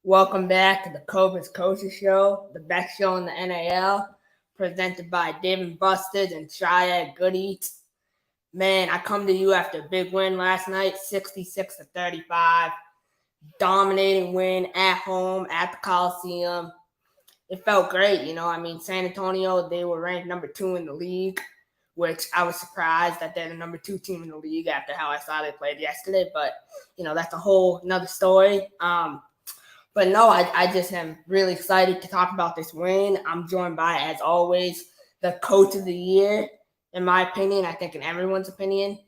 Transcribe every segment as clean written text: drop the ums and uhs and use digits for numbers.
Welcome back to the Cobras Coaches Show, the best show in the NAL, presented by David Busters and Triad Good Eats. Man, I come to you after a big win last night, 66-35. Dominating win at home at the Coliseum. It felt great, San Antonio, they were ranked number 2 in the league, which I was surprised that they're the number 2 team in the league after how I saw they played yesterday. But, that's a whole another story. But no, I just am really excited to talk about this win. I'm joined by, as always, the coach of the year, in my opinion, I think in everyone's opinion,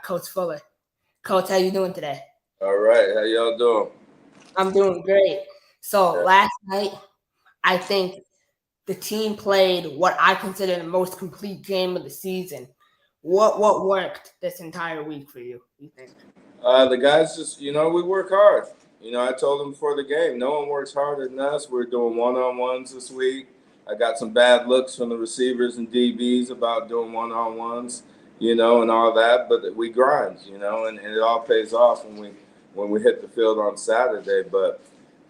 Coach Fuller. Coach, how you doing today? All right, how y'all doing? I'm doing great. So last night, I think the team played what I consider the most complete game of the season. What worked this entire week for you think? The guys just, we work hard. I told them before the game, no one works harder than us. We're doing one-on-ones this week. I got some bad looks from the receivers and DBs about doing one-on-ones, and all that. But we grind, and it all pays off when we hit the field on Saturday. But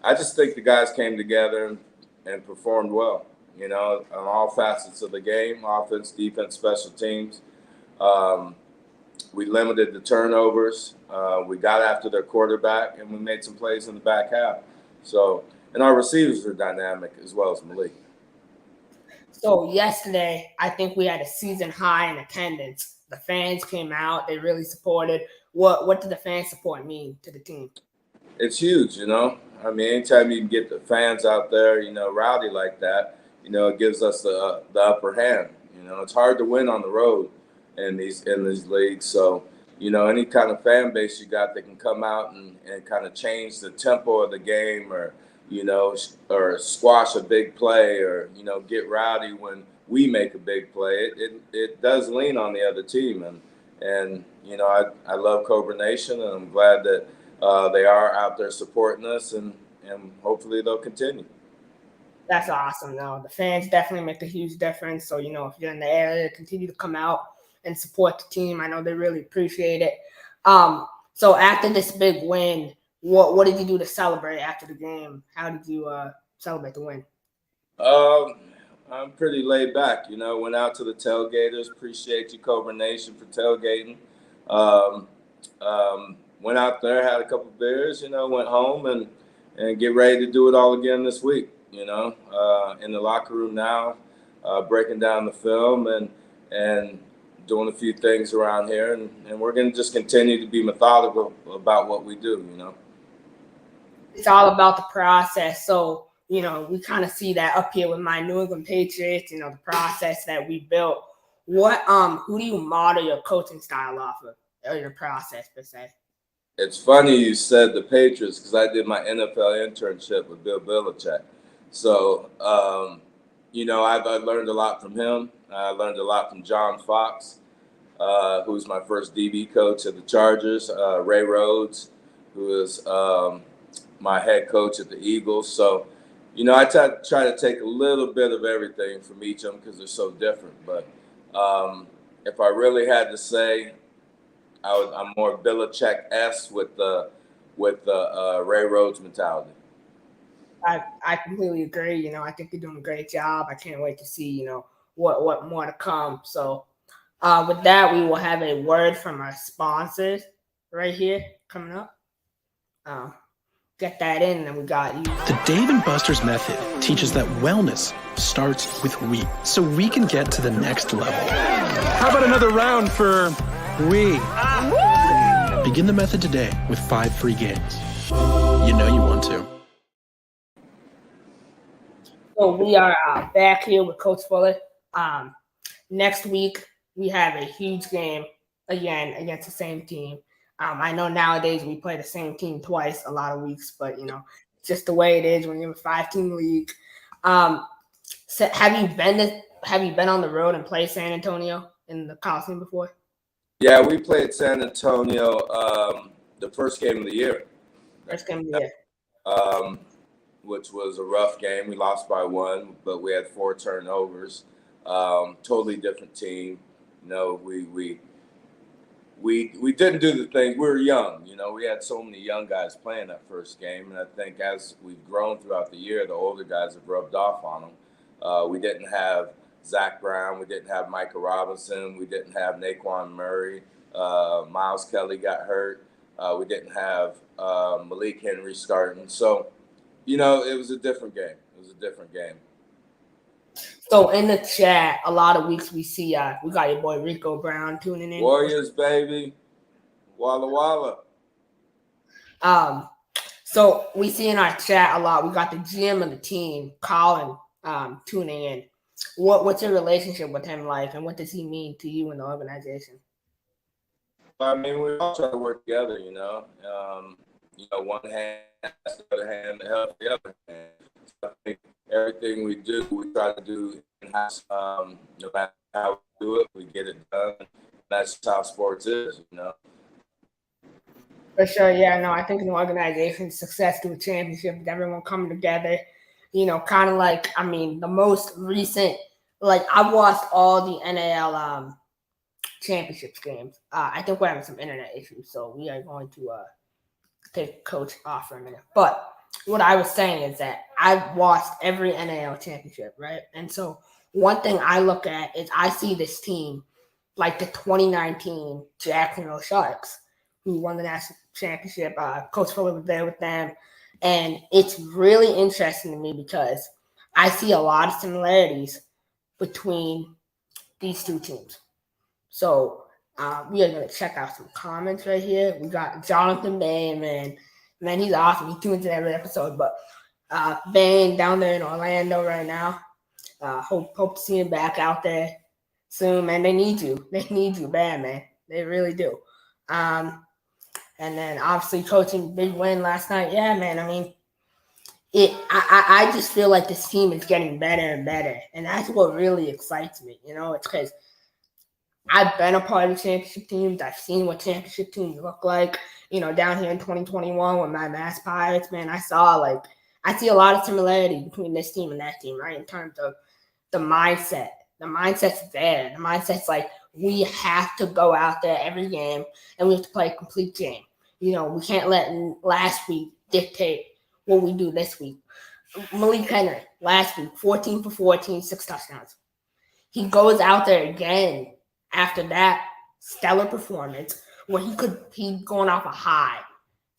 I just think the guys came together and performed well, on all facets of the game, offense, defense, special teams. We limited the turnovers. We got after their quarterback, and we made some plays in the back half. So, and our receivers are dynamic as well as Malik. So yesterday, I think we had a season high in attendance. The fans came out. They really supported. What did the fan support mean to the team? It's huge, anytime you can get the fans out there, rowdy like that, it gives us the upper hand. It's hard to win on the road in these leagues. So, any kind of fan base you got that can come out and kind of change the tempo of the game or squash a big play or, get rowdy when we make a big play. It does lean on the other team. And I love Cobra Nation, and I'm glad that they are out there supporting us, and hopefully they'll continue. That's awesome, though. The fans definitely make a huge difference. So, if you're in the area, continue to come out and support the team. I know they really appreciate it. So after this big win, what did you do to celebrate after the game? How did you celebrate the win? I'm pretty laid back. Went out to the tailgaters. Appreciate you, Cobra Nation, for tailgating. Went out there, had a couple beers, went home and get ready to do it all again this week. In the locker room now, breaking down the film and doing a few things around here, and we're going to just continue to be methodical about what we do. It's all about the process. So, we kind of see that up here with my New England Patriots, the process that we built. Who do you model your coaching style off of, or your process per se? It's funny you said the Patriots, because I did my NFL internship with Bill Belichick. So, I've learned a lot from him. I learned a lot from John Fox, who's my first DB coach at the Chargers, Ray Rhodes, who is my head coach at the Eagles. So, I try to take a little bit of everything from each of them because they're so different. But if I really had to say, I'm more Belichick-esque with the Ray Rhodes mentality. I completely agree. I think you're doing a great job. I can't wait to see, what more to come. So with that, we will have a word from our sponsors right here coming up. Get that in, and we got you. The Dave and Buster's method teaches that wellness starts with we, so we can get to the next level. How about another round for we? Begin the method today with 5 free games. You know you want to. So we are back here with Coach Fuller. Next week, we have a huge game again against the same team. I know nowadays we play the same team twice a lot of weeks, but, it's just the way it is when you're a 5-team league. So have you been on the road and played San Antonio in the Coliseum before? Yeah, we played San Antonio the first game of the year. Which was a rough game. We lost by 1, but we had 4 turnovers. Totally different team. We we didn't do the things. We were young, we had so many young guys playing that first game. And I think as we've grown throughout the year, the older guys have rubbed off on them. We didn't have Zach Brown. We didn't have Micah Robinson. We didn't have Naquan Murray. Miles Kelly got hurt. We didn't have Malik Henry starting. So, it was a different game. So in the chat, a lot of weeks we see we got your boy Rico Brown tuning in. Warriors, baby. Walla Walla. So we see in our chat a lot. We got the GM of the team, Colin, tuning in. What's your relationship with him like, and what does he mean to you and the organization? I mean, we all try to work together, one hand has the other hand to help the other hand. So I think everything we do, we try to do in-house. No matter how we do it, we get it done. That's how sports is, For sure, yeah. No, I think an organization's success to a championship is everyone coming together. Kind of like, the most recent, like I watched all the NAL championships games. I think we're having some internet issues, so we are going to take Coach off for a minute. But what I was saying is that I've watched every NAL championship, right? And so one thing I look at is I see this team like the 2019 Jacksonville Sharks, who won the national championship. Coach Fuller was there with them. And it's really interesting to me because I see a lot of similarities between these two teams. So we are going to check out some comments right here. We got Jonathan Bain, man, he's awesome. He tunes in every episode. But Bain down there in Orlando right now. Hope to see him back out there soon, man. They need you. They need you bad, man. They really do. And then obviously coaching big win last night. Yeah, man. I just feel like this team is getting better and better. And that's what really excites me. It's because I've been a part of championship teams. I've seen what championship teams look like. Down here in 2021 with my Mass Pirates, man, I see a lot of similarity between this team and that team, right? In terms of the mindset. The mindset's there. The mindset's like we have to go out there every game and we have to play a complete game. We can't let last week dictate what we do this week. Malik Henry, last week, 14 for 14, 6 touchdowns. He goes out there again after that stellar performance where he's going off a high.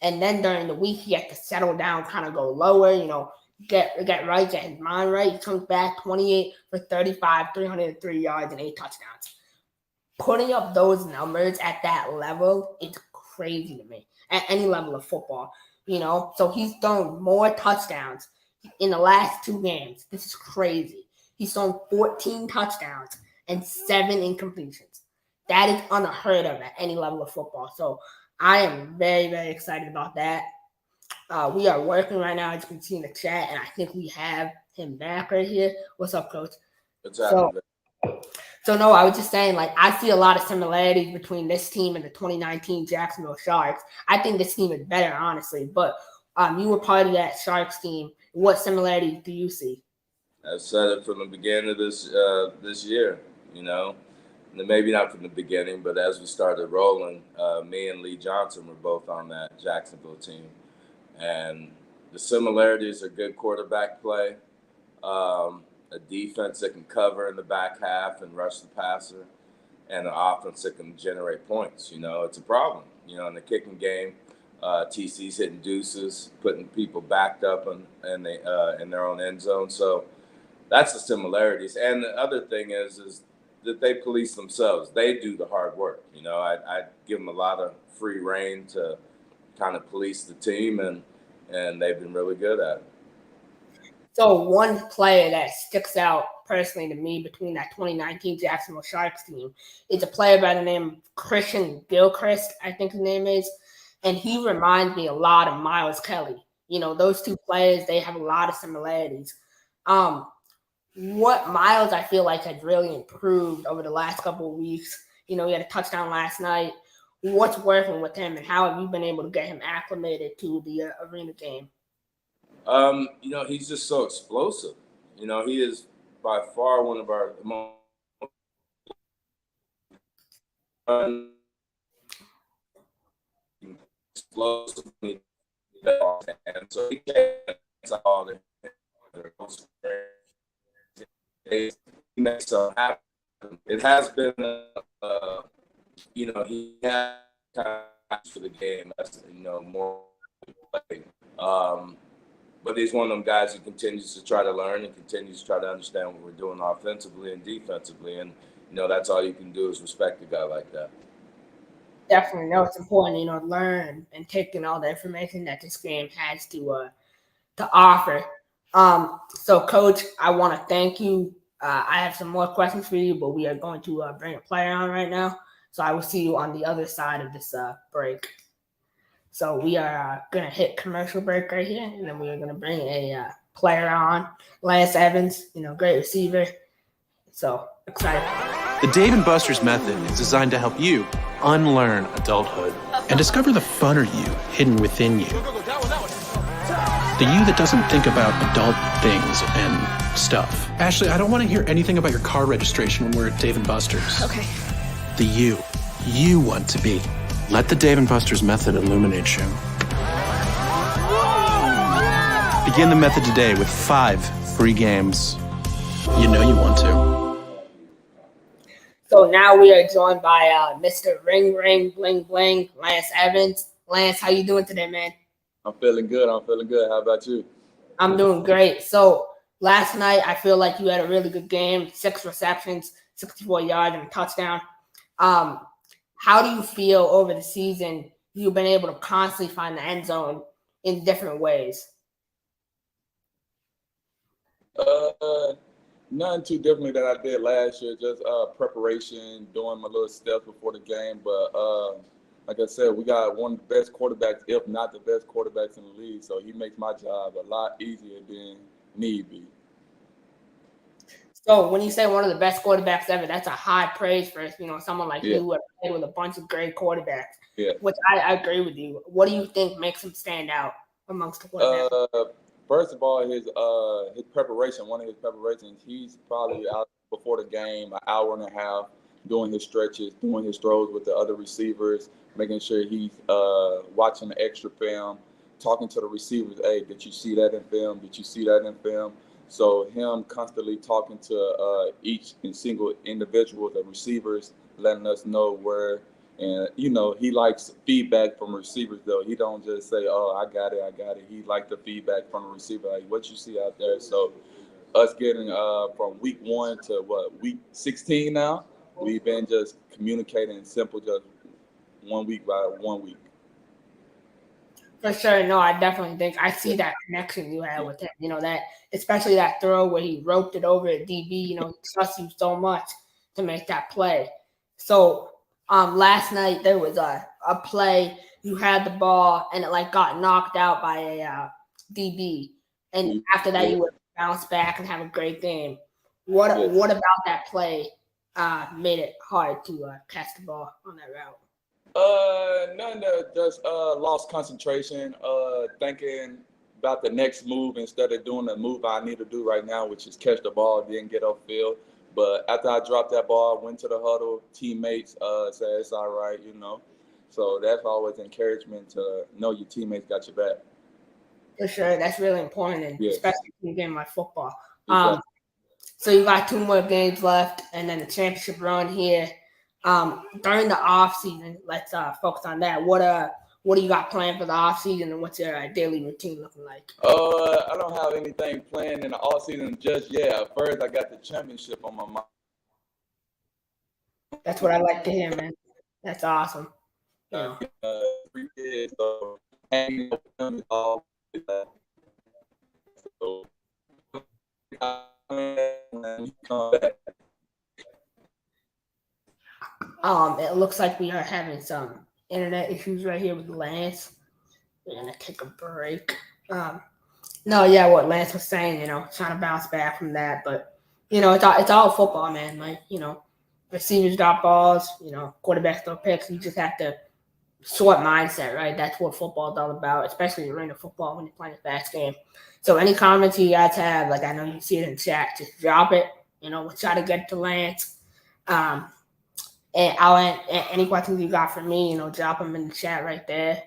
And then during the week, he had to settle down, kind of go lower, get right, get his mind right. He comes back 28 for 35, 303 yards, and 8 touchdowns. Putting up those numbers at that level is crazy to me, at any level of football, So he's thrown more touchdowns in the last 2 games. This is crazy. He's thrown 14 touchdowns and 7 incompletions. That is unheard of at any level of football. So I am very, very excited about that. We are working right now, as you can see in the chat, and I think we have him back right here. What's up, Coach? What's happening? So no, I was just saying, I see a lot of similarities between this team and the 2019 Jacksonville Sharks. I think this team is better, honestly. But you were part of that Sharks team. What similarities do you see? I said it from the beginning of this year, Maybe not from the beginning, but as we started rolling, me and Lee Johnson were both on that Jacksonville team. And the similarities are good quarterback play, a defense that can cover in the back half and rush the passer, and an offense that can generate points. It's a problem. In the kicking game, TC's hitting deuces, putting people backed up in their own end zone. So that's the similarities. And the other thing is that they police themselves. They do the hard work. I give them a lot of free reign to kind of police the team, and they've been really good at it. So one player that sticks out personally to me between that 2019 Jacksonville Sharks team is a player by the name of Christian Gilchrist, I think his name is, and he reminds me a lot of Miles Kelly. Those two players, they have a lot of similarities. What Miles, I feel like, has really improved over the last couple of weeks. He had a touchdown last night. What's working with him, and how have you been able to get him acclimated to the arena game? He's just so explosive. He is by far one of our most. explosively, and so he can't all the he makes something happen. It has been, he has time for the game. That's more play. But he's one of them guys who continues to try to learn and continues to try to understand what we're doing offensively and defensively. And, that's all you can do is respect a guy like that. Definitely. No, it's important, learn and take in all the information that this game has to offer. So, Coach, I want to thank you. I have some more questions for you, but we are going to bring a player on right now. So I will see you on the other side of this break. So we are going to hit commercial break right here, and then we are going to bring a player on, Lance Evans, great receiver. So excited. The Dave & Buster's method is designed to help you unlearn adulthood and discover the funner you hidden within you. The you that doesn't think about adult things and stuff. Ashley, I don't want to hear anything about your car registration when we're at Dave & Buster's. Okay. The you want to be. Let the Dave & Buster's method illuminate you. Begin the method today with 5 free games. You know you want to. So now we are joined by Mr. Ring Ring Bling Bling, Lance Evans. Lance, how you doing today, man? I'm feeling good. How about you? I'm doing great. So last night, I feel like you had a really good game, 6 receptions, 64 yards, and a touchdown. How do you feel over the season you've been able to constantly find the end zone in different ways? Nothing too differently that I did last year. Just preparation, doing my little steps before the game. But like I said, we got one of the best quarterbacks, if not the best quarterbacks in the league. So he makes my job a lot easier than need be. So when you say one of the best quarterbacks ever, that's a high praise for someone like you who have played with a bunch of great quarterbacks. Yeah. Which I agree with you. What do you think makes him stand out amongst the quarterbacks? First of all, his preparation. One of his preparations, he's probably out before the game an hour and a half doing his stretches, doing his throws with the other receivers, making sure he's watching the extra film, talking to the receivers. Hey, did you see that in film? Did you see that in film? So him constantly talking to each and single individual, the receivers, letting us know where. And, he likes feedback from receivers, though. He don't just say, oh, I got it. He likes the feedback from the receiver, like what you see out there. So us getting from week 1 to week 16 now, we've been just communicating simple, just 1 week by 1 week. For sure. No, I definitely think I see that connection you had with him. That especially that throw where he roped it over at DB, he trusts you so much to make that play. So last night there was a play, you had the ball and it got knocked out by a DB. And after that you would bounce back and have a great game. What about that play made it hard to catch the ball on that route? None that just lost concentration, thinking about the next move instead of doing the move I need to do right now, which is catch the ball, didn't get upfield. But after I dropped that ball, went to the huddle, teammates said it's all right, So that's always encouragement to know your teammates got your back. For sure. That's really important, and especially in a game like football. Exactly. So you got 2 more games left and then the championship run here. During the off season, let's focus on that. What do you got planned for the off season, and what's your daily routine looking like? I don't have anything planned in the off season just yet. First, I got the championship on my mind. That's what I like to hear, man. That's awesome. 3 kids, so hanging with them is all. So when you come back. It looks like we are having some internet issues right here with Lance. We're gonna take a break. What Lance was saying, trying to bounce back from that, but it's all football, man. Receivers drop balls, quarterbacks throw picks. You just have to short mindset, right? That's what football is all about, especially in arena football when you're playing a fast game. So any comments you guys have, I know you see it in chat, just drop it. We'll try to get it to Lance. And any questions you got for me, drop them in the chat right there.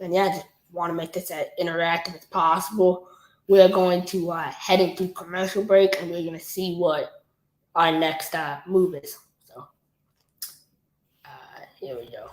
And yeah, I just want to make this as interactive as possible. We're going to head into commercial break, and we're going to see what our next move is. So here we go.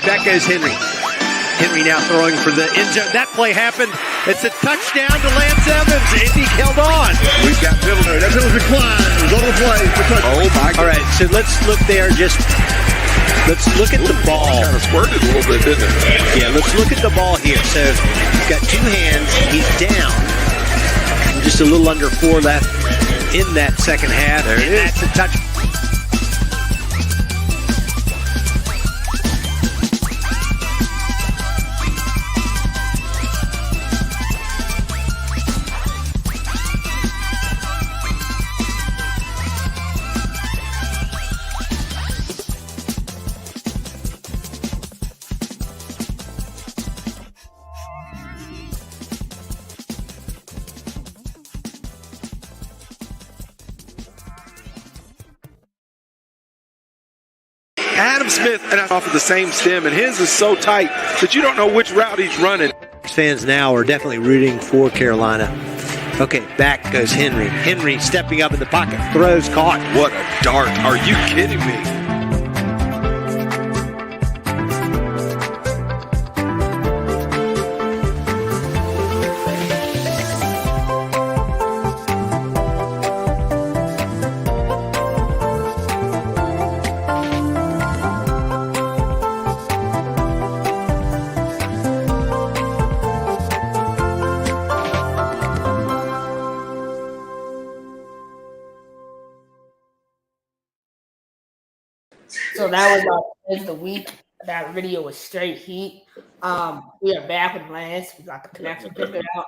Back goes Henry. Henry now throwing for the end zone. That play happened. It's a touchdown to Lance Evans. Indy held on. We've got Middleton. That Middleton declines on the play. Oh, my God. All right, so let's look there. Let's look at the ball. Kind of squirted a little bit, didn't it? Yeah, let's look at the ball here. So he's got two hands. He's down. Just a little under 4 left in that second half. There it is. That's a touch. Adam Smith and off of the same stem, and his is so tight that you don't know which route he's running. Fans now are definitely rooting for Carolina. Okay, back goes Henry. Henry stepping up in the pocket, throws, caught. What a dart. Are you kidding me? So that was our Quiz of the week. That video was straight heat. We are back with Lance. We got the connection figured out.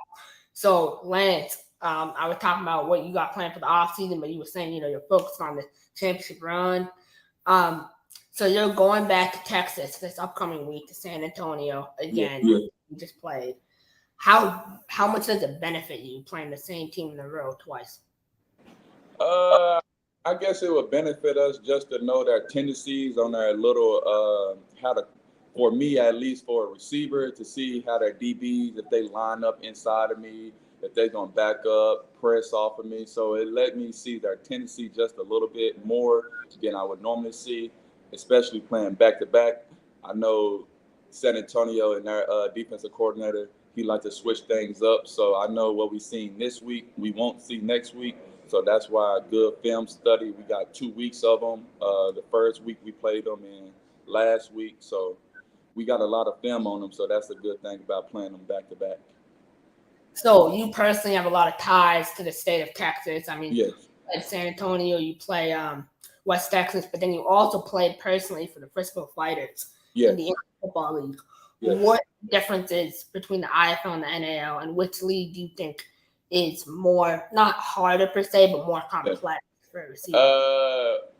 So Lance, I was talking about what you got planned for the offseason, but you were saying, you're focused on the championship run. So you're going back to Texas this upcoming week to San Antonio again. Yeah. You just played. How much does it benefit you playing the same team in a row twice? I guess it would benefit us just to know their tendencies on their little for me at least, for a receiver, to see how their DBs, if they line up inside of me, if they're gonna back up, press off of me. So it let me see their tendency just a little bit more than I would normally see, especially playing back to back. I know San Antonio and their defensive coordinator, he likes to switch things up. So I know what we've seen this week, we won't see next week. So that's why a good film study. We got 2 weeks of them. The first week we played them in last week. So we got a lot of film on them. So that's a good thing about playing them back to back. So you personally have a lot of ties to the state of Texas. I mean, Yes. at San Antonio, you play West Texas, but then you also played personally for the Frisco Fighters Yes. in the Football League. Yes. What difference is between the IFL and the NAL, and which league do you think is more not harder per se, but more complex for a receiver?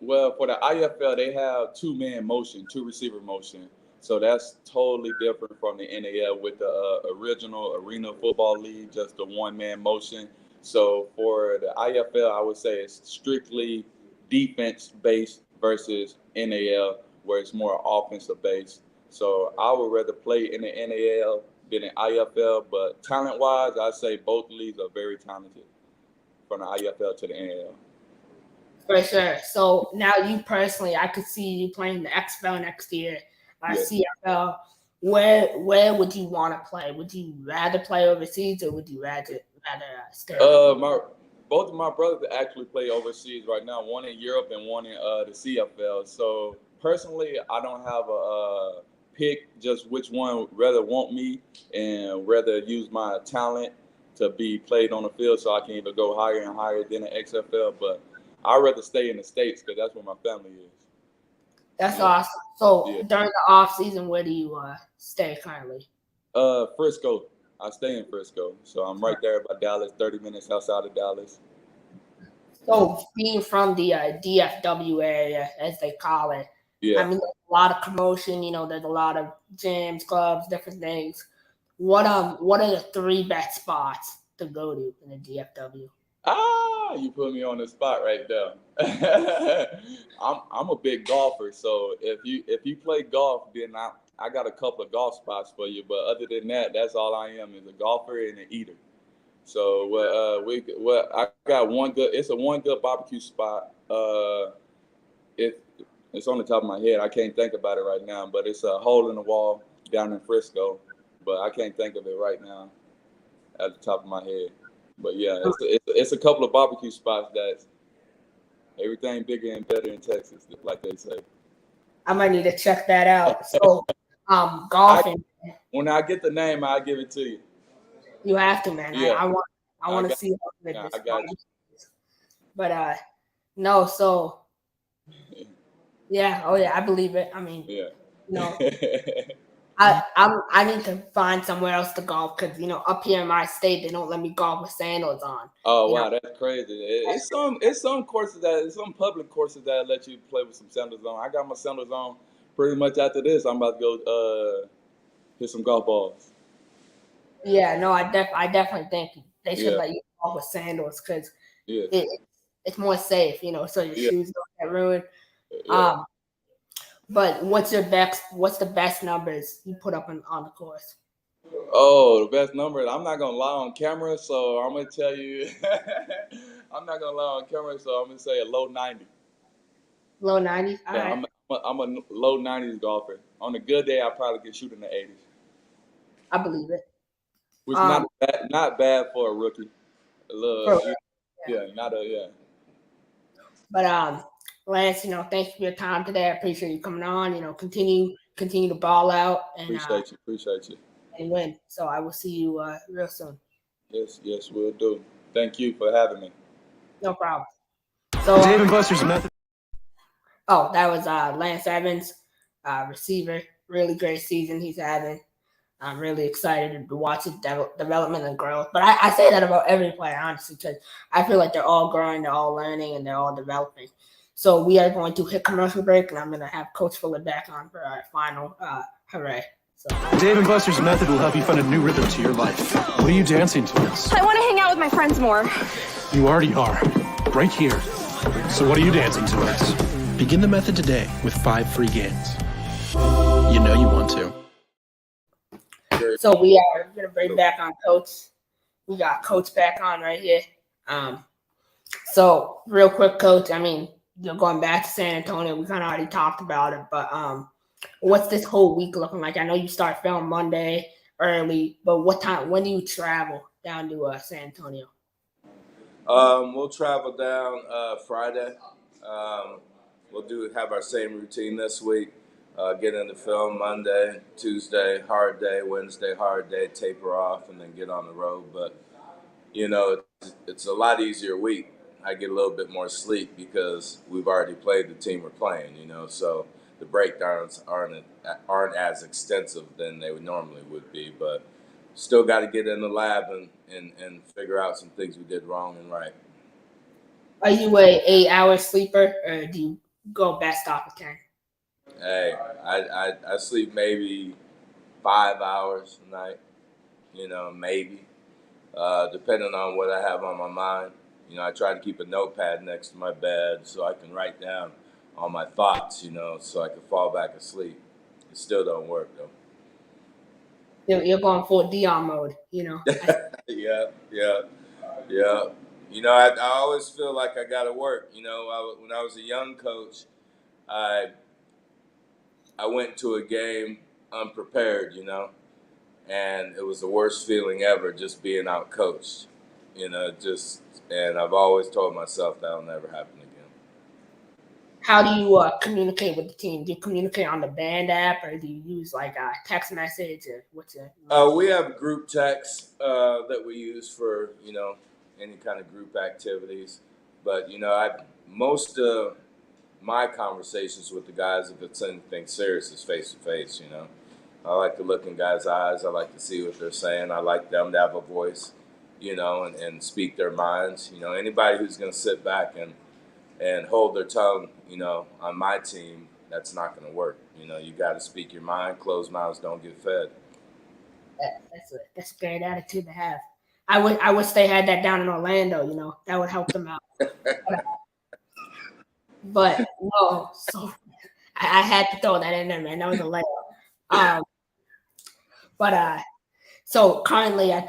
Well, for the IFL, they have two-man motion, two-receiver motion. So that's totally different from the NAL with the original Arena Football League, just the one-man motion. So for the IFL, I would say it's strictly defense-based versus NAL, where it's more offensive-based. So I would rather play in the NAL than in IFL, but talent-wise, I'd say both leagues are very talented from the IFL to the NAL. For sure. So now you personally, I could see you playing the XFL next year, Yes. CFL. Where would you want to play? Would you rather play overseas, or would you rather stay? Both of my brothers actually play overseas right now. One in Europe and one in the CFL. So personally, I don't have a pick. Just which one rather want me and rather use my talent to be played on the field, so I can either go higher and higher than the XFL. But I'd rather stay in the States because that's where my family is. That's awesome. So Yeah. during the off season, where do you stay currently? Frisco. I stay in Frisco, so I'm right there by Dallas, 30 minutes outside of Dallas. So being from the DFW area, as they call it, Yeah. I mean, there's a lot of commotion. There's a lot of gyms, clubs, different things. What are the 3 best spots to go to in the DFW? You put me on the spot right there. I'm a big golfer, so if you play golf, then I got a couple of golf spots for you. But other than that, that's all I am, is a golfer and an eater. So I got one good. It's a one good barbecue spot. It's on the top of my head. I can't think about it right now, but it's a hole in the wall down in Frisco. But I can't think of it right now at the top of my head. But yeah, it's a couple of barbecue spots that's everything bigger and better in Texas, like they say. I might need to check that out. So, golfing. When I get the name, I'll give it to you. You have to, man. Yeah. I want to see how good Yeah, this I got you. is. But no, so yeah, oh yeah, I believe it. I mean, Yeah. I need to find somewhere else to golf because up here in my state they don't let me golf with sandals on. Oh wow, that's crazy. It's some courses some public courses that let you play with some sandals on. I got my sandals on pretty much after this. I'm about to go hit some golf balls. Yeah, no, I definitely think they should let you golf with sandals because it's more safe, so your shoes don't get ruined. Yeah. But what's the best numbers you put up on the course? Oh, the best number. I'm not gonna lie on camera, so I'm gonna tell you. I'm not gonna lie on camera, so I'm gonna say a low 90. Low 90s. All right. I'm a low 90s golfer. On a good day, I probably could shoot in the 80s. I believe it. Which not bad for a rookie. But Lance, thanks for your time today. I appreciate you coming on. Continue to ball out and appreciate you and win. So I will see you real soon. Yes, we'll do. Thank you for having me. No problem. So Dave and Buster's method. Oh, that was Lance Evans, receiver. Really great season he's having. I'm really excited to watch his development and growth. But I say that about every player, honestly, because I feel like they're all growing, they're all learning, and they're all developing. So we are going to hit commercial break, and I'm going to have Coach Fuller back on for our final hooray. So Dave and Buster's method will help you find a new rhythm to your life. What are you dancing to this? I want to hang out with my friends more. You already are. Right here. So what are you dancing to us? Begin the method today with 5 free games. You know you want to. So we are going to bring back on Coach. We got Coach back on right here. So real quick, Coach, I mean, you're going back to San Antonio. We kind of already talked about it, but what's this whole week looking like? I know you start film Monday early, but when do you travel down to San Antonio? We'll travel down Friday. We'll have our same routine this week. Get into film Monday, Tuesday, hard day, Wednesday, hard day, taper off, and then get on the road. But, it's a lot easier week. I get a little bit more sleep because we've already played the team we're playing, so the breakdowns aren't as extensive than they normally would be. But still got to get in the lab and figure out some things we did wrong and right. Are you a 8-hour sleeper, or do you go best off of 10? Hey, I sleep maybe 5 hours a night, maybe, depending on what I have on my mind. I try to keep a notepad next to my bed so I can write down all my thoughts, so I can fall back asleep. It still don't work, though. You're going full Dion mode, Yeah. I always feel like I got to work. When I was a young coach, I went to a game unprepared, and it was the worst feeling ever, just being out coached, and I've always told myself that'll never happen again. How do you communicate with the team? Do you communicate on the band app, or do you use like a text message, or what's it? We have group texts that we use for any kind of group activities, but most of my conversations with the guys, if it's anything serious, is face to face. I like to look in guys' eyes. I like to see what they're saying. I like them to have a voice, and speak their minds. Anybody who's going to sit back and hold their tongue, on my team, that's not going to work. You got to speak your mind. Closed mouths don't get fed. That's a great attitude to have. I wish they had that down in Orlando. That would help them out. But no, so I had to throw that in there, man. That was a layup. So currently, I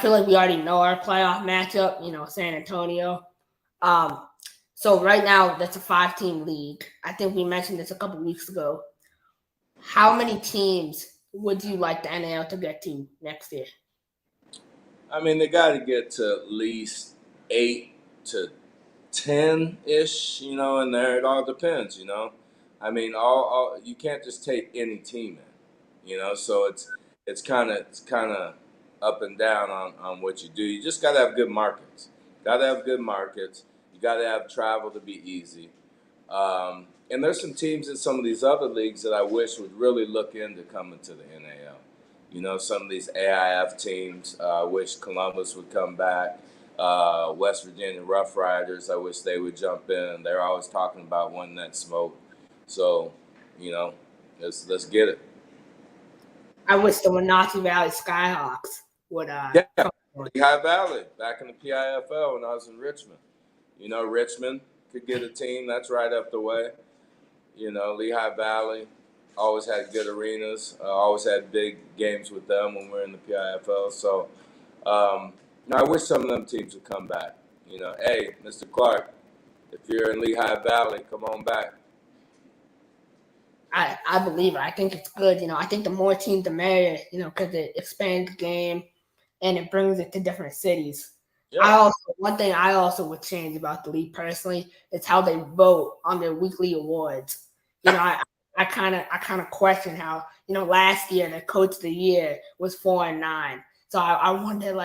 feel like we already know our playoff matchup. San Antonio. So right now, that's a 5-team league. I think we mentioned this a couple weeks ago. How many teams would you like the NAL to get to next year? I mean, they got to get to at least 8 to 10-ish, in there. It all depends, I mean, all you can't just take any team in, so it's kind of up and down on what you do. You just got to have good markets. You got to have travel to be easy. And there's some teams in some of these other leagues that I wish would really look into coming to the NAL. Some of these AIF teams, I wish Columbus would come back. West Virginia Rough Riders, I wish they would jump in. They're always talking about wanting that smoke. So, let's get it. I wish the Wenatchee Valley Skyhawks would. Lehigh Valley, back in the PIFL when I was in Richmond. Richmond could get a team. That's right up the way. Lehigh Valley always had good arenas. Always had big games with them when we were in the PIFL. So, I wish some of them teams would come back. Hey, Mr. Clark, if you're in Lehigh Valley, come on back. I believe it. I think it's good. I think the more teams, the merrier, because it expands the game and it brings it to different cities. Yeah. One thing I also would change about the league personally is how they vote on their weekly awards. I kind of question how, last year the coach of the year was 4-9. So I wonder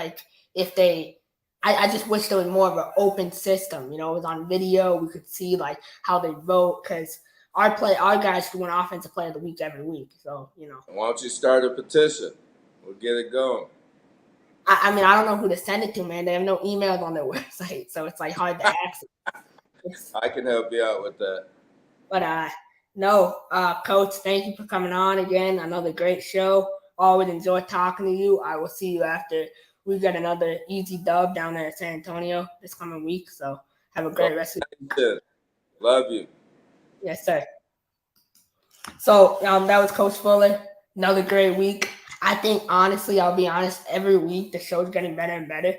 if I just wish there was more of an open system. It was on video. We could see how they vote, because our guys win offensive player of the week every week. So, Why don't you start a petition? We'll get it going. I mean, I don't know who to send it to, man. They have no emails on their website, so it's hard to access. I can help you out with that. But no, Coach, thank you for coming on again. Another great show. Always enjoy talking to you. I will see you after we get another easy dub down there at San Antonio this coming week. So have a great rest of the week. Love you. Yes, sir. So that was Coach Fuller. Another great week. I think, honestly, I'll be honest, every week the show's getting better and better.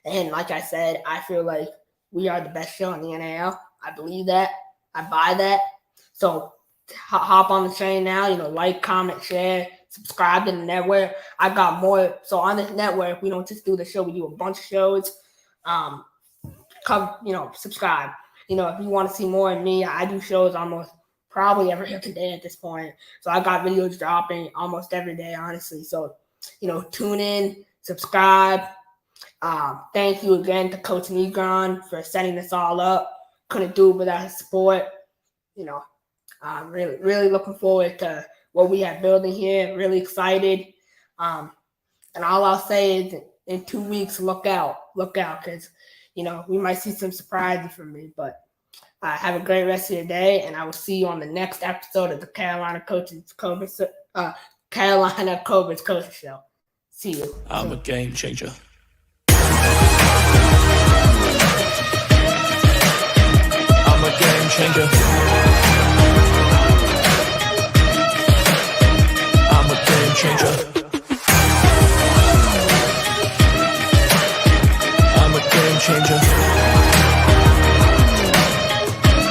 And like I said, I feel like we are the best show in the NAL. I believe that. I buy that. So hop on the train now, like, comment, share, subscribe to the network. I got more. So on this network, we don't just do the show. We do a bunch of shows. Subscribe. If you want to see more of me, I do shows almost probably every other day at this point. So I got videos dropping almost every day, honestly. So, tune in, subscribe. Thank you again to Coach Negron for setting this all up. Couldn't do it without his support. Really, really looking forward to what we have building here. Really excited. And all I'll say is in 2 weeks, look out, because, we might see some surprises from me. But have a great rest of your day, and I will see you on the next episode of the Carolina Cobras Coaches Show. See you. I'm a game changer. I'm a game changer. I'm a game changer. I'm a game changer.